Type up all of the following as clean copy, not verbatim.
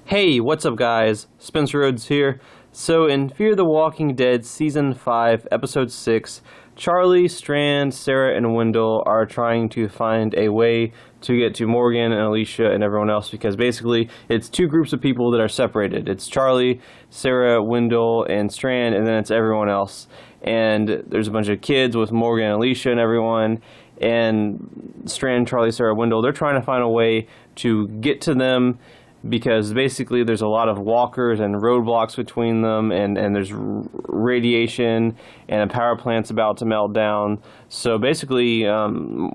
Hey, what's up guys? Spencer Rhodes here. So in Fear the Walking Dead Season 5, Episode 6, Charlie, Strand, Sarah, and Wendell are trying to find a way to get to Morgan and Alicia and everyone else because basically it's two groups of people that are separated. It's Charlie, Sarah, Wendell, and Strand, and then it's everyone else. And there's a bunch of kids with Morgan and Alicia and everyone, and Strand, Charlie, Sarah, Wendell, they're trying to find a way to get to them because basically there's a lot of walkers and roadblocks between them, and there's radiation, and a power plant's about to melt down. So basically,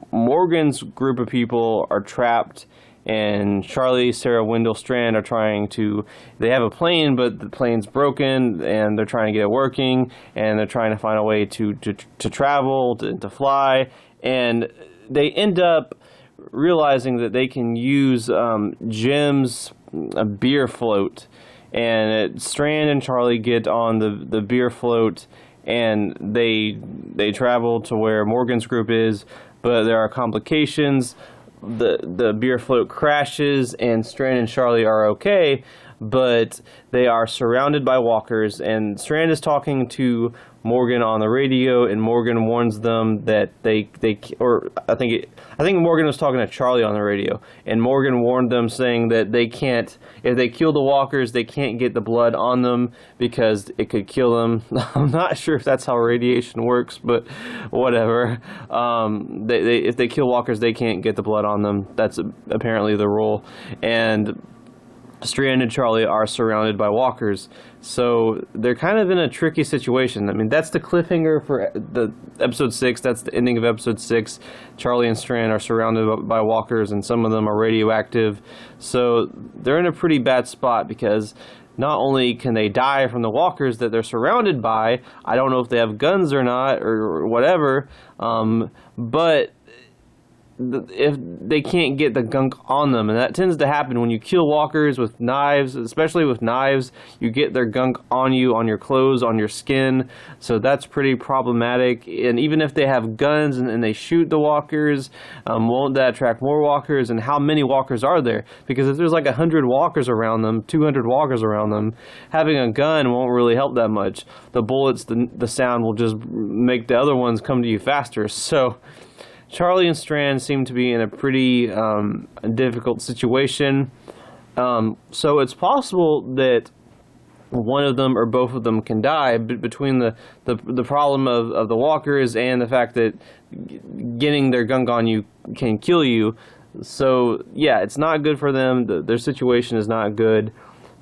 Morgan's group of people are trapped, and Charlie, Sarah, Wendell, Strand are trying to... They have a plane, but the plane's broken, and they're trying to get it working, and they're trying to find a way to travel, to fly, and they end up realizing that they can use Jim's beer float, and Strand and Charlie get on the beer float, and they travel to where Morgan's group is, but there are complications. The beer float crashes, and Strand and Charlie are okay, but they are surrounded by walkers, and Strand is talking to Morgan on the radio, and Morgan warns them that I think Morgan was talking to Charlie on the radio, and Morgan warned them saying that they can't, if they kill the walkers, they can't get the blood on them because it could kill them. I'm not sure if that's how radiation works, but whatever. If they kill walkers, they can't get the blood on them. That's apparently the rule. And Strand and Charlie are surrounded by walkers, so they're kind of in a tricky situation. I mean, that's the cliffhanger for the episode 6. That's the ending of episode 6. Charlie and Strand are surrounded by walkers, and some of them are radioactive. So they're in a pretty bad spot because not only can they die from the walkers that they're surrounded by, I don't know if they have guns or not or whatever, but if they can't get the gunk on them, and that tends to happen when you kill walkers with knives, especially with knives, you get their gunk on you, on your clothes, on your skin, so that's pretty problematic. And even if they have guns and they shoot the walkers, won't that attract more walkers? And how many walkers are there? Because if there's like 100 walkers around them, 200 walkers around them, having a gun won't really help that much. The bullets, the sound will just make the other ones come to you faster. So Charlie and Strand seem to be in a pretty difficult situation. So it's possible that one of them or both of them can die, but between the problem of the walkers and the fact that getting their gunk on you can kill you. So yeah, it's not good for them. Their situation is not good.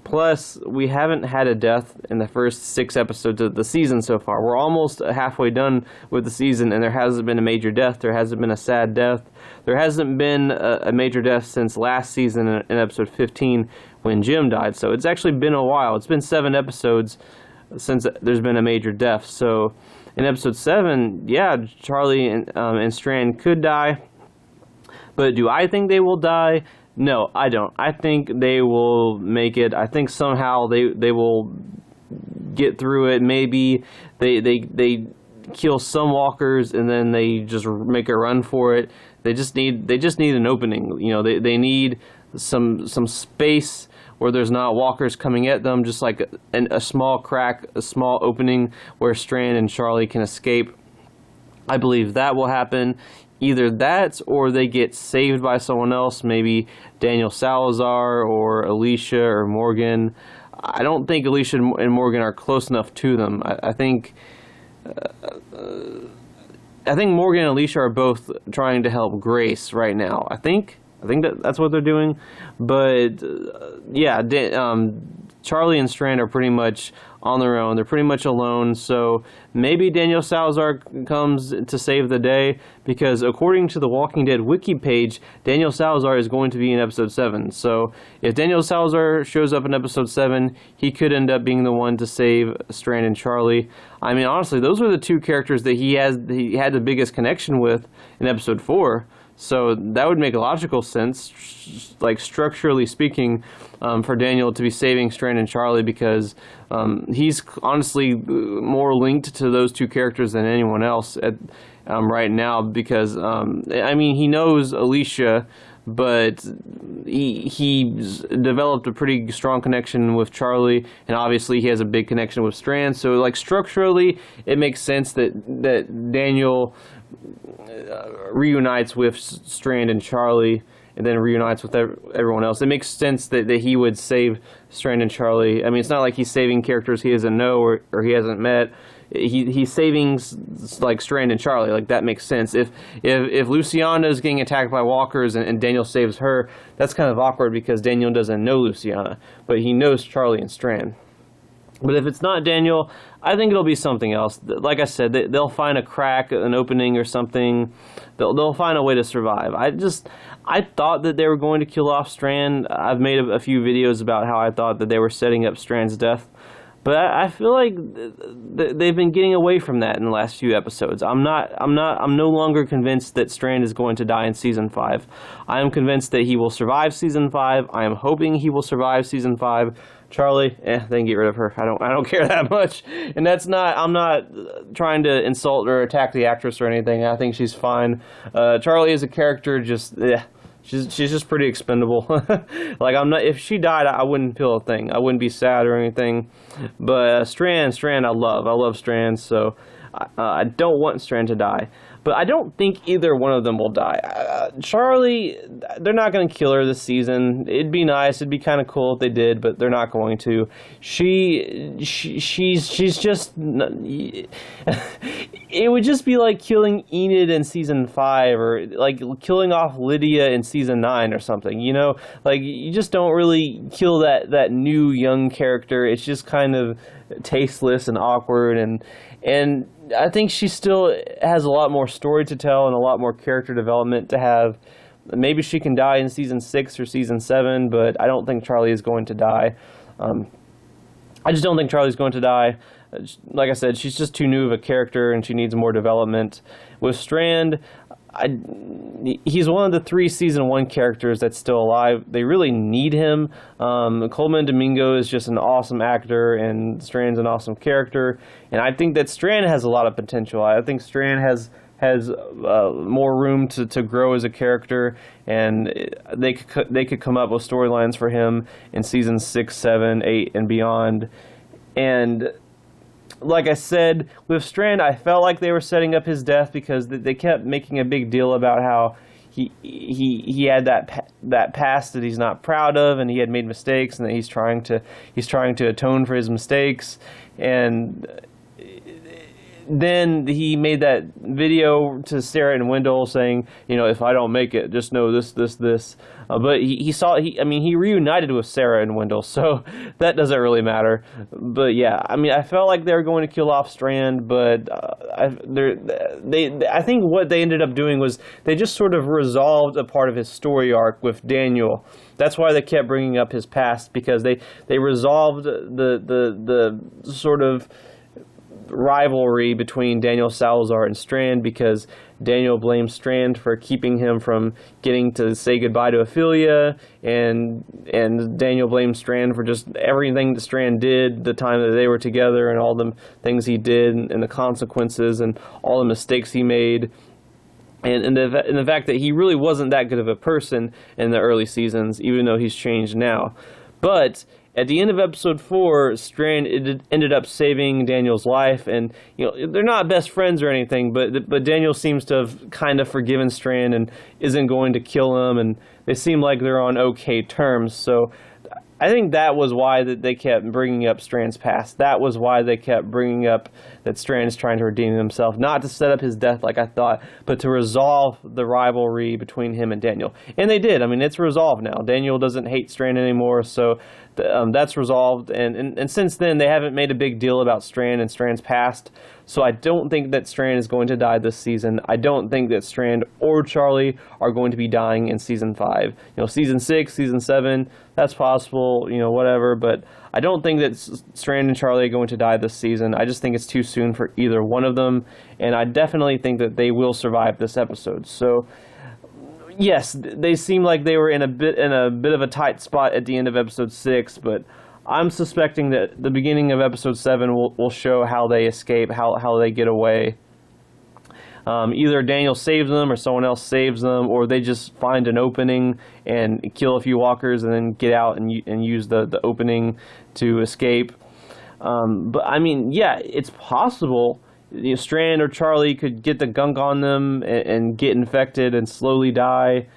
Plus, we haven't had a death in the first 6 episodes of the season so far. We're almost halfway done with the season, and there hasn't been a major death. There hasn't been a sad death. There hasn't been a major death since last season in episode 15 when Jim died. So it's actually been a while. It's been 7 episodes since there's been a major death. So in episode 7, yeah, Charlie and Strand could die. But do I think they will die? No, I don't. I think they will make it. I think somehow they will get through it. Maybe they kill some walkers and then they just make a run for it. They just need an opening. You know, they need some space where there's not walkers coming at them. Just like a small crack, a small opening where Strand and Charlie can escape. I believe that will happen. Either that or they get saved by someone else, maybe Daniel Salazar or Alicia or Morgan. I don't think Alicia and Morgan are close enough to them. I think Morgan and Alicia are both trying to help Grace right now. I think that's what they're doing. But yeah, Charlie and Strand are pretty much on their own. They're pretty much alone. So maybe Daniel Salazar comes to save the day, because according to the Walking Dead wiki page, Daniel Salazar is going to be in episode 7. So if Daniel Salazar shows up in episode 7, he could end up being the one to save Strand and Charlie. I mean, honestly, those were the two characters that he had the biggest connection with in episode 4. So that would make logical sense, like structurally speaking, for Daniel to be saving Strand and Charlie, because he's honestly more linked to those two characters than anyone else right now. Because I mean, he knows Alicia but he's developed a pretty strong connection with Charlie, and obviously he has a big connection with Strand. So like structurally, it makes sense that Daniel reunites with Strand and Charlie, and then reunites with everyone else. It makes sense that he would save Strand and Charlie. I mean, it's not like he's saving characters he doesn't know or he hasn't met. He's saving like Strand and Charlie. Like that makes sense. If Luciana is getting attacked by walkers and Daniel saves her, that's kind of awkward because Daniel doesn't know Luciana, but he knows Charlie and Strand. But if it's not Daniel, I think it'll be something else. Like I said, they'll find a crack, an opening or something. They'll find a way to survive. I thought that they were going to kill off Strand. I've made a few videos about how I thought that they were setting up Strand's death. But I feel like they've been getting away from that in the last few episodes. I'm no longer convinced that Strand is going to die in season 5. I am convinced that he will survive season 5. I am hoping he will survive season 5. Charlie, they can get rid of her. I don't care that much. And I'm not trying to insult or attack the actress or anything. I think she's fine. Charlie as a character, she's just pretty expendable. Like if she died, I wouldn't feel a thing. I wouldn't be sad or anything. But Strand, I love Strand. So I don't want Strand to die. But I don't think either one of them will die. Charlie, they're not going to kill her this season. It'd be nice. It'd be kind of cool if they did, but they're not going to. She's just. It would just be like killing Enid in season 5, or like killing off Lydia in season 9 or something. You know, like you just don't really kill that new young character. It's just kind of tasteless and awkward, and I think she still has a lot more story to tell and a lot more character development to have. Maybe she can die in season 6 or season 7, but I don't think Charlie is going to die. I just don't think Charlie's going to die. Like I said, she's just too new of a character and she needs more development. With Strand, he's one of the 3 season 1 characters that's still alive. They really need him. Coleman Domingo is just an awesome actor, and Strand's an awesome character. And I think that Strand has a lot of potential. I think Strand has more room to grow as a character, and they could come up with storylines for him in seasons 6, 7, 8, and beyond. And like I said, with Strand, I felt like they were setting up his death because they kept making a big deal about how he had that past that he's not proud of, and he had made mistakes, and that he's trying to atone for his mistakes. And then he made that video to Sarah and Wendell saying, you know, if I don't make it, just know this. But he reunited with Sarah and Wendell, so that doesn't really matter. But yeah, I mean, I felt like they were going to kill off Strand, but I think what they ended up doing was they just sort of resolved a part of his story arc with Daniel. That's why they kept bringing up his past, because they resolved the sort of rivalry between Daniel Salazar and Strand, because Daniel blames Strand for keeping him from getting to say goodbye to Ophelia, and Daniel blames Strand for just everything that Strand did the time that they were together, and all the things he did, and the consequences, and all the mistakes he made, and the fact that he really wasn't that good of a person in the early seasons, even though he's changed now. But at the end of episode 4, Strand ended up saving Daniel's life, and you know, they're not best friends or anything, but Daniel seems to have kind of forgiven Strand and isn't going to kill him, and they seem like they're on okay terms. So I think that was why they kept bringing up Strand's past. That was why they kept bringing up that Strand is trying to redeem himself, not to set up his death like I thought, but to resolve the rivalry between him and Daniel. And they did. I mean, it's resolved now. Daniel doesn't hate Strand anymore, so that's resolved. And since then, they haven't made a big deal about Strand and Strand's past. So I don't think that Strand is going to die this season. I don't think that Strand or Charlie are going to be dying in season 5. You know, season 6, season 7, that's possible, you know, whatever. But I don't think that Strand and Charlie are going to die this season. I just think it's too soon for either one of them. And I definitely think that they will survive this episode. So yes, they seem like they were in a bit of a tight spot at the end of episode 6, but I'm suspecting that the beginning of episode 7 will show how they escape, how they get away. Either Daniel saves them or someone else saves them, or they just find an opening and kill a few walkers and then get out and use the opening to escape. But I mean, yeah, it's possible. Strand or Charlie could get the gunk on them and get infected and slowly die.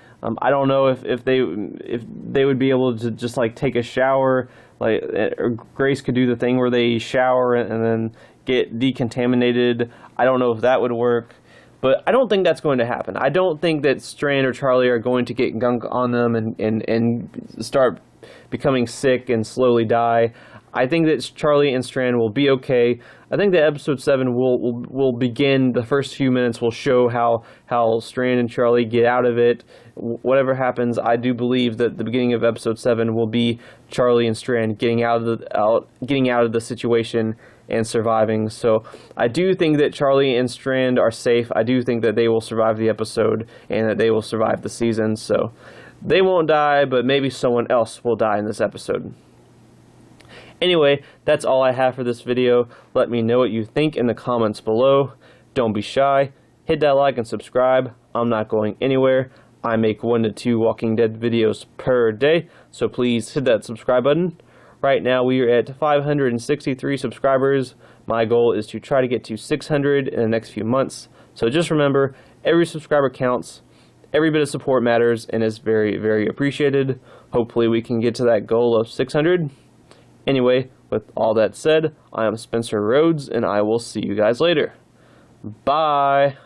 I don't know if they would be able to just like take a shower, like, or Grace could do the thing where they shower and then get decontaminated. I don't know if that would work, but I don't think that's going to happen. I don't think that Strand or Charlie are going to get gunk on them and start becoming sick and slowly die. I think that Charlie and Strand will be okay. I think that episode 7 will begin. The first few minutes will show how Strand and Charlie get out of it. Whatever happens, I do believe that the beginning of episode 7 will be Charlie and Strand getting out of the situation and surviving. So I do think that Charlie and Strand are safe. I do think that they will survive the episode and that they will survive the season. So they won't die, but maybe someone else will die in this episode. Anyway, that's all I have for this video. Let me know what you think in the comments below. Don't be shy. Hit that like and subscribe. I'm not going anywhere. I make 1 to 2 Walking Dead videos per day, so please hit that subscribe button. Right now we are at 563 subscribers. My goal is to try to get to 600 in the next few months. So just remember, every subscriber counts. Every bit of support matters and is very, very appreciated. Hopefully we can get to that goal of 600. Anyway, with all that said, I am Spencer Rhodes, and I will see you guys later. Bye!